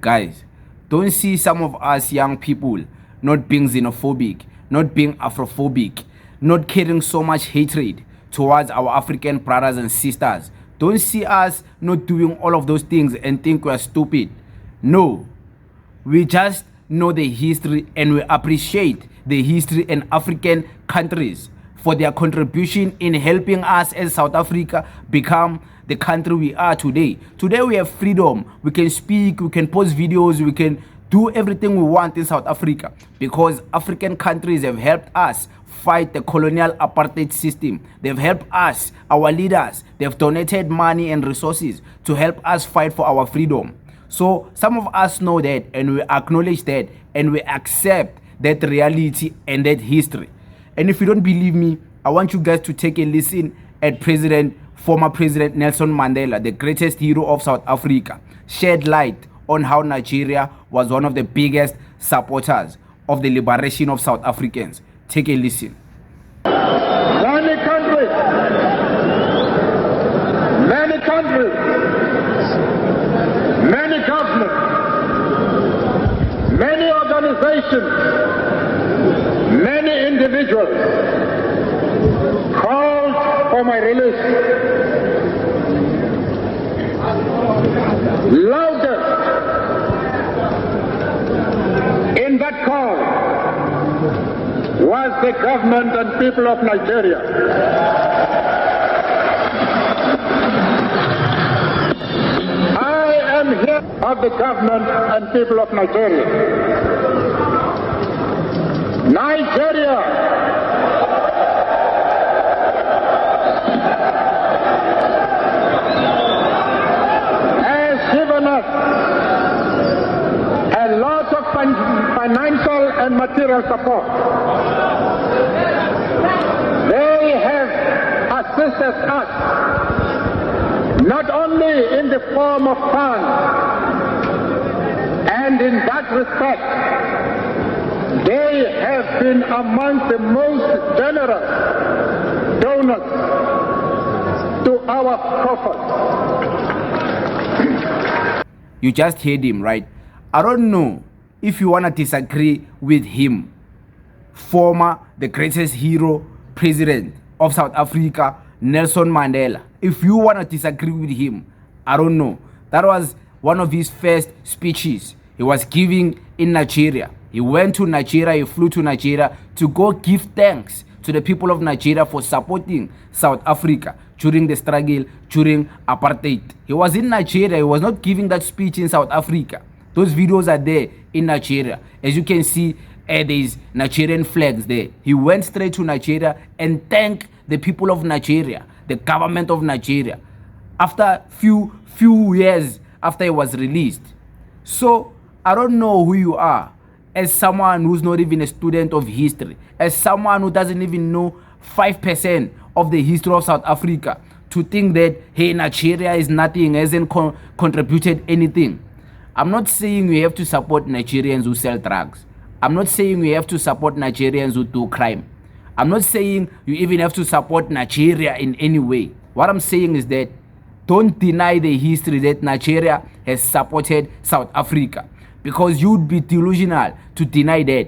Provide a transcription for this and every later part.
Guys, don't see some of us young people not being xenophobic, not being Afrophobic, not carrying so much hatred towards our African brothers and sisters. Don't see us not doing all of those things and think we're stupid. No, we just know the history and we appreciate the history and African countries for their contribution in helping us as South Africa become the country we are today. Today we have freedom. We can speak, we can post videos, we can do everything we want in South Africa because African countries have helped us fight the colonial apartheid system. They've helped us, our leaders, they've donated money and resources to help us fight for our freedom. So some of us know that and we acknowledge that and we accept that reality and that history. And if you don't believe me, I want you guys to take a listen at former President Nelson Mandela, the greatest hero of South Africa, shed light on how Nigeria was one of the biggest supporters of the liberation of South Africans. Take a listen. Many countries, many governments, many organizations, many individuals called for my release. Loudest in that call was the government and people of Nigeria. I am here of the government and people of Nigeria. Nigeria has given us a lot of financial and material support. They have assisted us not only in the form of funds, and in that respect, they have been among the most generous donors to our coffers. You just heard him, right? I don't know if you want to disagree with him, the greatest hero, president of South Africa, Nelson Mandela. If you want to disagree with him, I don't know. That was one of his first speeches he was giving in Nigeria. He went to Nigeria, he flew to Nigeria to go give thanks to the people of Nigeria for supporting South Africa during the struggle, during apartheid. He was in Nigeria, he was not giving that speech in South Africa. Those videos are there in Nigeria. As you can see, there's Nigerian flags there. He went straight to Nigeria and thanked the people of Nigeria, the government of Nigeria, after few years after he was released. So I don't know who you are, as someone who's not even a student of history, as someone who doesn't even know 5% of the history of South Africa, to think that, hey, Nigeria is nothing, hasn't contributed anything. I'm not saying we have to support Nigerians who sell drugs. I'm not saying we have to support Nigerians who do crime. I'm not saying you even have to support Nigeria in any way. What I'm saying is that don't deny the history that Nigeria has supported South Africa, because you'd be delusional to deny that.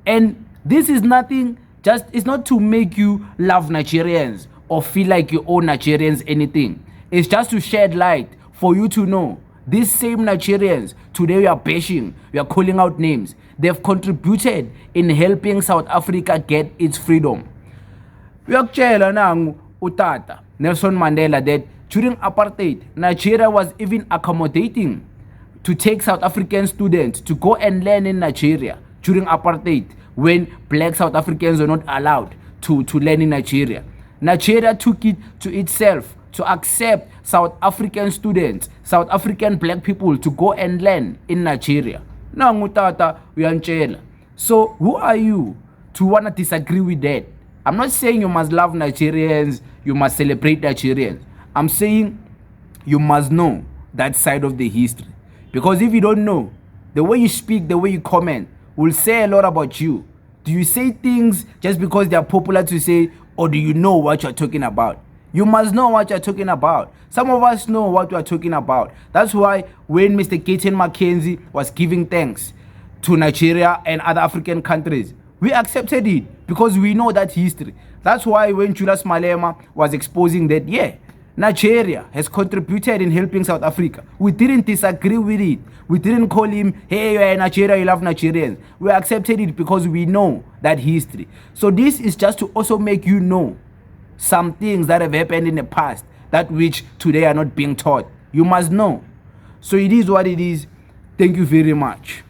And this is nothing, it's not to make you love Nigerians or feel like you owe Nigerians anything. It's just to shed light for you to know these same Nigerians, today we are bashing, we are calling out names. They've contributed in helping South Africa get its freedom. Uyakutshela nangu utata Nelson Mandela that during apartheid, Nigeria was even accommodating to take South African students to go and learn in Nigeria during apartheid, when black South Africans were not allowed to learn in Nigeria. Nigeria took it to itself to accept South African students, South African black people to go and learn in Nigeria. Nangu tata uyantshela. So who are you to want to disagree with that? I'm not saying you must love Nigerians, you must celebrate Nigerians. I'm saying you must know that side of the history. Because if you don't know, the way you speak, the way you comment will say a lot about you. Do you say things just because they are popular to say, or do you know what you're talking about? You must know what you're talking about. Some of us know what we're talking about. That's why when Mr. Keaton Mackenzie was giving thanks to Nigeria and other African countries, we accepted it because we know that history. That's why when Julius Malema was exposing that, yeah, Nigeria has contributed in helping South Africa, we didn't disagree with it. We didn't call him, hey, you're in Nigeria, you love Nigerians. We accepted it because we know that history. So this is just to also make you know some things that have happened in the past, that which today are not being taught. You must know. So it is what it is. Thank you very much.